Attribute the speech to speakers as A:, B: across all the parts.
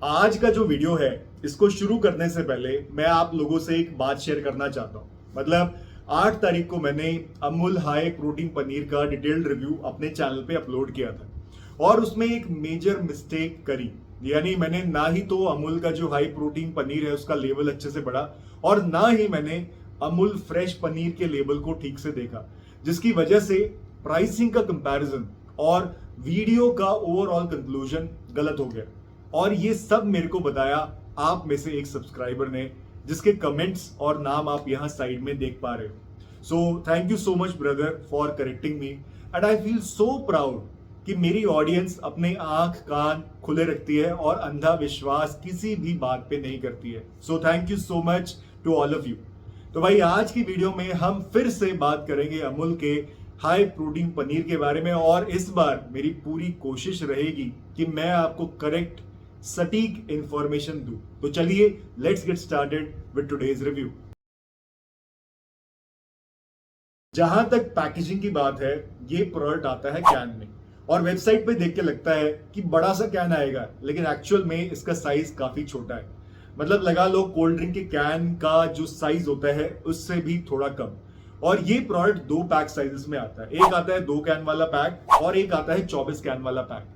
A: आज का जो वीडियो है इसको शुरू करने से पहले मैं आप लोगों से एक बात शेयर करना चाहता हूं। मतलब 8 तारीख को मैंने अमूल हाई प्रोटीन पनीर का डिटेल्ड रिव्यू अपने चैनल पे अपलोड किया था और उसमें एक मेजर मिस्टेक करी। यानी मैंने ना ही तो अमूल का जो हाई प्रोटीन पनीर है उसका लेवल अच्छे से पढ़ा और ना ही मैंने अमूल फ्रेश पनीर के लेबल को ठीक से देखा, जिसकी वजह से प्राइसिंग का कंपैरिजन और वीडियो का ओवरऑल कंक्लूजन गलत हो गया। और ये सब मेरे को बताया आप में से एक सब्सक्राइबर ने, जिसके कमेंट्स और नाम आप यहां साइड में देख पा रहे हो। सो thank you so much brother for correcting me and I feel so proud कि मेरी ऑडियंस अपने आंख कान खुले रखती है और अंधा विश्वास किसी भी बात पे नहीं करती है। So thank you so much to all of you. तो भाई आज की वीडियो में हम फिर से बात करेंगे अमूल के हाई प्रोटीन पनीर के बारे में और इस बार मेरी पूरी कोशिश रहेगी कि मैं आपको करेक्ट सटीक इंफॉर्मेशन दूं। तो चलिए let's get started with today's review. जहां तक पैकेजिंग की बात है, ये प्रोडक्ट आता है कैन में और वेबसाइट पे देख के लगता है कि बड़ा सा कैन आएगा, लेकिन एक्चुअल में इसका साइज काफी छोटा है। मतलब लगा लो कोल्ड ड्रिंक के कैन का जो साइज होता है उससे भी थोड़ा कम। और ये प्रोडक्ट 2 पैक साइजेस में आता है। एक आता है 2 कैन वाला पैक और एक आता है 24 कैन वाला पैक।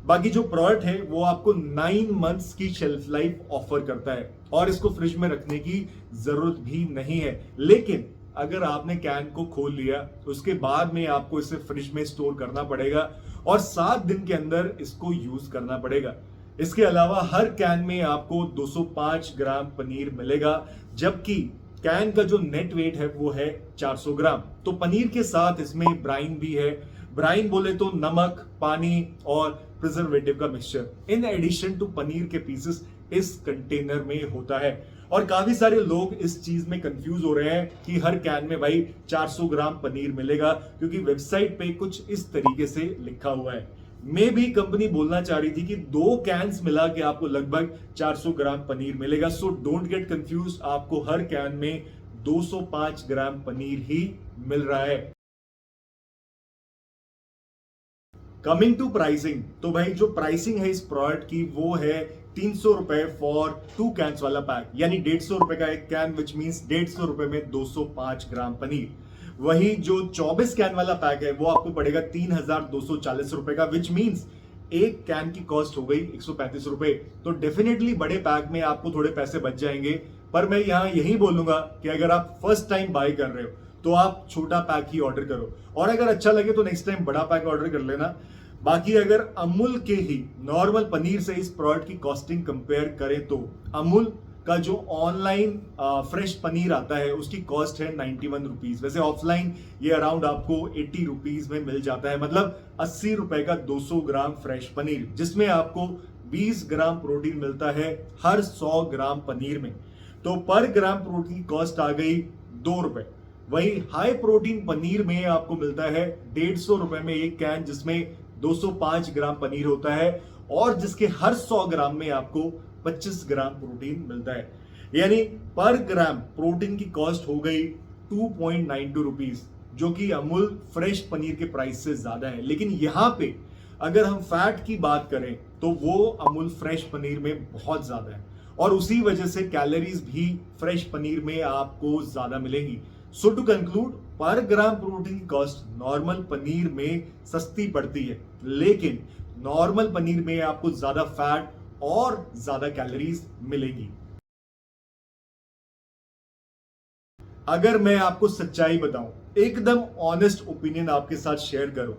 A: बाकी जो प्रोडक्ट है वो आपको 9 मंथ्स की शेल्फ लाइफ ऑफर करता है और इसको फ्रिज में रखने की जरूरत भी नहीं है। लेकिन अगर आपने कैन को खोल लिया उसके बाद में आपको इसे फ्रिज में स्टोर करना पड़ेगा और 7 दिन के अंदर इसको यूज करना पड़ेगा। इसके अलावा हर कैन में आपको 205 ग्राम पनीर मिलेगा, जबकि कैन का जो नेट वेट है वो है 400 ग्राम। तो पनीर के साथ इसमें ब्राइन भी है। ब्राइन बोले तो नमक, पानी और प्रिजर्वेटिव का mixture in addition to paneer के पीसेस इस कंटेनर में होता है। और काफी सारे लोग इस चीज में कंफ्यूज हो रहे हैं कि हर कैन में भाई 400 ग्राम पनीर मिलेगा, क्योंकि वेबसाइट पे कुछ इस तरीके से लिखा हुआ है। मे भी कंपनी बोलना चाह रही थी कि 2 कैन्स मिला के आपको लगभग 400 ग्राम पनीर मिलेगा। सो डोंट गेट कंफ्यूज, आपको हर कैन में 205 ग्राम पनीर ही मिल रहा है। कमिंग टू प्राइसिंग, तो भाई जो प्राइसिंग है इस प्रोडक्ट की वो है 300 रुपए फॉर 2 कैंस वाला पैक, यानी 150 रुपए का एक कैन, विच मींस 150 रुपए में 205 ग्राम पनीर। वही जो 24 कैन वाला पैक है वो आपको पड़ेगा 3240 रुपए का, विच मींस एक कैन की कॉस्ट हो गई 135 रुपए। तो डेफिनेटली बड़े पैक में आपको थोड़े पैसे बच जाएंगे, पर मैं यहां यही बोलूंगा कि अगर आप फर्स्ट टाइम बाय कर रहे हो तो आप छोटा पैक ही ऑर्डर करो और अगर अच्छा लगे तो नेक्स्ट टाइम बड़ा पैक ऑर्डर कर लेना। बाकी अगर अमूल के ही नॉर्मल पनीर से इस प्रोडक्ट की कॉस्टिंग कंपेयर करें तो अमूल का जो ऑनलाइन फ्रेश पनीर आता है उसकी कॉस्ट है 91 रुपीज। वैसे ऑफलाइन ये अराउंड आपको 80 रुपीज में मिल जाता है, मतलब 80 रुपए का 200 ग्राम फ्रेश पनीर, जिसमें आपको 20 ग्राम प्रोटीन मिलता है हर 100 ग्राम पनीर में। तो पर ग्राम प्रोटीन कॉस्ट आ गई 2 रुपए। वही हाई प्रोटीन पनीर में आपको मिलता है 150 रुपए में एक कैन, जिसमें 205 ग्राम पनीर होता है और जिसके हर 100 ग्राम में आपको 25 ग्राम प्रोटीन मिलता है। यानी पर ग्राम प्रोटीन की कॉस्ट हो गई 2.92 रुपीज, जो कि अमूल फ्रेश पनीर के प्राइस से ज्यादा है। लेकिन यहां पे अगर हम फैट की बात करें तो वो अमूल फ्रेश पनीर में बहुत ज्यादा है और उसी वजह से कैलोरीज भी फ्रेश पनीर में आपको ज्यादा मिलेंगी। सो टू कंक्लूड, पर gram protein cost normal paneer में सस्ती पड़ती है, लेकिन नॉर्मल पनीर में आपको ज्यादा फैट और ज्यादा कैलोरीज मिलेगी। अगर मैं आपको सच्चाई बताऊं, एकदम ऑनेस्ट ओपिनियन आपके साथ शेयर करूं,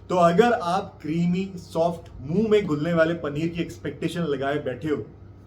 A: तो अगर आप क्रीमी सॉफ्ट मुंह में घुलने वाले पनीर की एक्सपेक्टेशन लगाए बैठे हो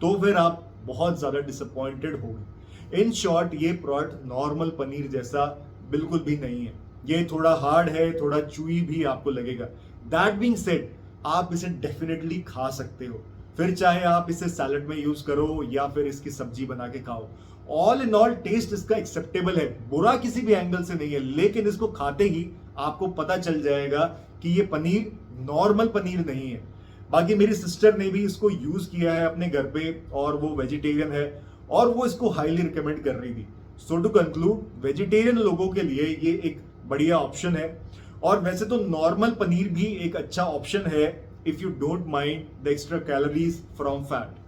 A: तो फिर आप बहुत ज्यादा डिसअपॉइंटेड होगे। इन शॉर्ट, ये प्रोडक्ट नॉर्मल पनीर जैसा बिल्कुल भी नहीं है। ये थोड़ा हार्ड है, थोड़ा चूई भी आपको लगेगा। दैट बीइंग सेड, आप इसे डेफिनेटली खा सकते हो, फिर चाहे आप इसे सैलड में यूज करो या फिर इसकी सब्जी बना के खाओ। ऑल इन ऑल टेस्ट इसका एक्सेप्टेबल है, बुरा किसी भी एंगल से नहीं है, लेकिन इसको खाते ही आपको पता चल जाएगा कि ये पनीर नॉर्मल पनीर नहीं है। बाकी मेरी सिस्टर ने भी इसको यूज किया है अपने घर पे और वो वेजिटेरियन है और वो इसको हाईली रिकमेंड कर रही थी। सो टू कंक्लूड, वेजिटेरियन लोगों के लिए ये एक बढ़िया ऑप्शन है। और वैसे तो नॉर्मल पनीर भी एक अच्छा ऑप्शन है if you don't mind the extra calories from fat.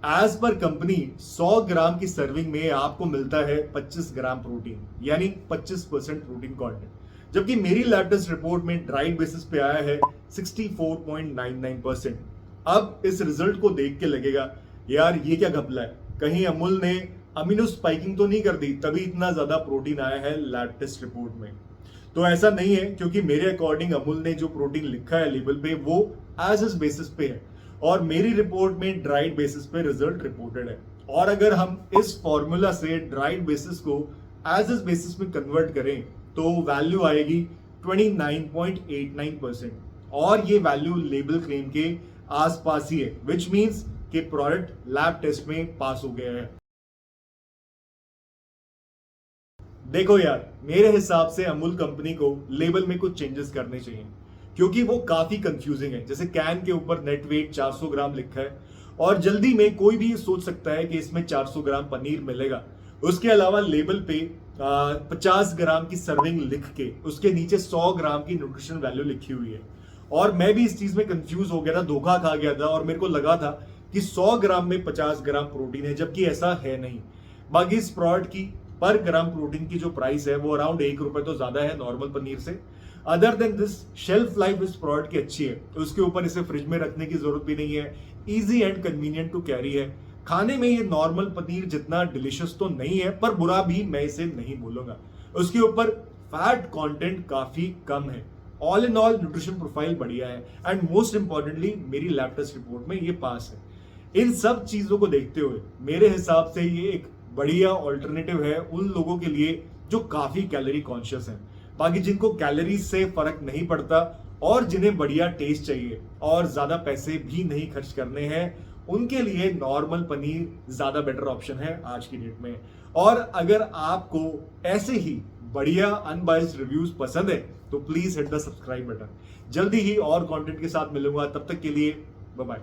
A: As per company 100 gram की सर्विंग में आपको मिलता है 25 ग्राम प्रोटीन, यानी 25% प्रोटीन कंटेंट, जबकि मेरी लैब टेस्ट रिपोर्ट में ड्राइड बेसिस पे आया है 64.99%। अब इस रिजल्ट को देख के लगेगा यार ये क्या घपला है, कहीं अमूल ने अमीनो स्पाइकिंग तो नहीं कर दी तभी इतना ज्यादा प्रोटीन आया है लैब टेस्ट रिपोर्ट में। तो ऐसा नहीं है, क्योंकि मेरे अकॉर्डिंग अमूल ने जो प्रोटीन लिखा है लेबल पे वो एज इस बेसिस पे है और मेरी रिपोर्ट में ड्राइड बेसिस पे रिजल्ट रिपोर्टेड है। और अगर हम इस फॉर्मूला से ड्राइड बेसिस को एज इस बेसिस में कन्वर्ट करें तो वैल्यू आएगी 29.89% और ये वैल्यू लेबल क्लेम के आसपास ही है, विच मीन्स कि प्रोडक्ट लैब टेस्ट में पास हो गया है। देखो यार, मेरे हिसाब से अमूल कंपनी को लेबल में कुछ चेंजेस करने चाहिए, क्योंकि वो काफी कंफ्यूजिंग है। जैसे कैन के ऊपर नेट वेट 400 ग्राम लिखा है और जल्दी में कोई भी सोच सकता है कि इसमें 400 ग्राम पनीर मिलेगा। उसके अलावा लेबल पे 50 ग्राम की सर्विंग लिख के उसके नीचे 100 ग्राम की न्यूट्रिशन वैल्यू लिखी हुई है। और मैं भी इस चीज में कंफ्यूज हो गया था, धोखा खा गया था और मेरे को लगा था कि 100 ग्राम में 50 ग्राम प्रोटीन है, जबकि ऐसा है नहीं। बाकी इस प्रोडक्ट की पर ग्राम प्रोटीन की जो प्राइस है वो अराउंड ₹1 तो ज्यादा है नॉर्मल पनीर से। Other than this shelf life इस प्रोडक्ट की अच्छी है, तो उसके ऊपर इसे फ्रिज में रखने की जरूरत भी नहीं है, easy and convenient to carry है। खाने में ये नॉर्मल पनीर जितना डिलिशियस तो नहीं है, पर बुरा भी मैं इसे नहीं बोलूंगा। उसके ऊपर फैट कंटेंट काफी कम है। All in all nutrition profile बढ़िया है एंड मोस्ट इंपॉर्टेंटली मेरी लैब टेस्ट रिपोर्ट में ये पास है। इन सब चीजों को देखते हुए मेरे हिसाब से ये एक बढ़िया ऑल्टरनेटिव है उन लोगों के लिए जो काफी कैलोरी कॉन्शियस हैं। बाकी जिनको कैलोरीज से फर्क नहीं पड़ता और जिन्हें बढ़िया टेस्ट चाहिए और ज्यादा पैसे भी नहीं खर्च करने हैं, उनके लिए नॉर्मल पनीर ज्यादा बेटर ऑप्शन है आज की डेट में। और अगर आपको ऐसे ही बढ़िया अनबायस्ड रिव्यूज पसंद है तो please hit the subscribe button. जल्दी ही और कंटेंट के साथ मिलूंगा, तब तक के लिए बाय बाय।